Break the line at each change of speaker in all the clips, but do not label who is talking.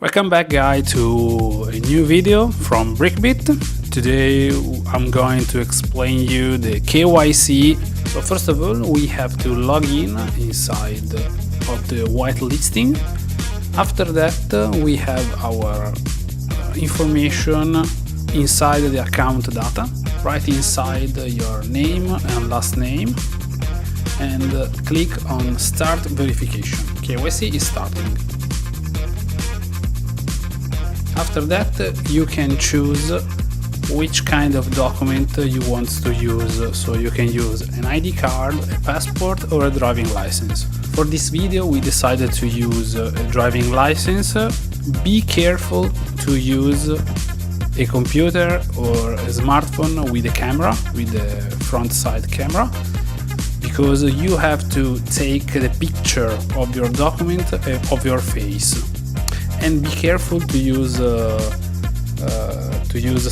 Welcome back guys to a new video from Brikbit. Today I'm going to explain you the KYC. So first of all we have to log in inside of the whitelisting. After that we have our information inside the account data, right inside your name and last name, and click on start verification. KYC is starting. After that you can choose which kind of document you want to use, so you can use an ID card, a passport or a driving license. For this video we decided to use a driving license. Be careful to use a computer or a smartphone with a camera, with a front side camera, because you have to take the picture of your document of your face. And be careful to use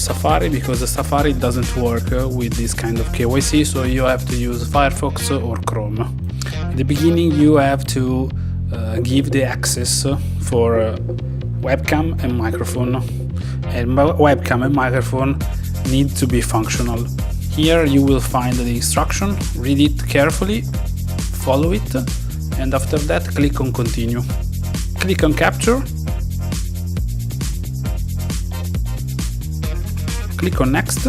Safari, because the Safari doesn't work with this kind of KYC, so you have to use Firefox or Chrome. At the beginning you have to give the access for webcam and microphone, and webcam and microphone need to be functional. Here you will find the instruction, read it carefully, follow it, and after that click on continue. Click on capture. Click on next.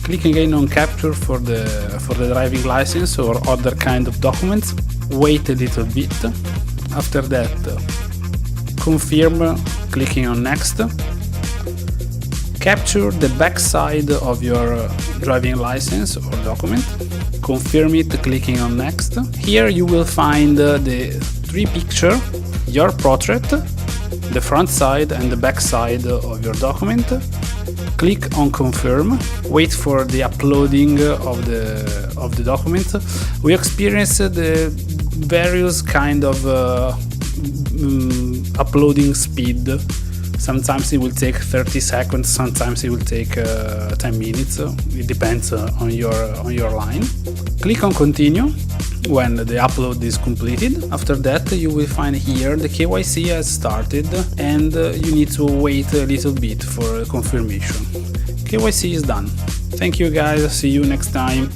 Click again on capture for the driving license or other kind of documents. Wait a little bit. After that, confirm, clicking on next. Capture the back side of your driving license or document. Confirm it, clicking on next. Here you will find the three pictures: your portrait, the front side and the back side of your document. Click on confirm. Wait for the uploading of the document. We experience the various kind of uploading speed. Sometimes it will take 30 seconds, sometimes it will take 10 minutes. It depends on your line. Click on continue when the upload is completed. After that you will find here the KYC has started, and you need to wait a little bit for confirmation. KYC is done. Thank you guys, see you next time.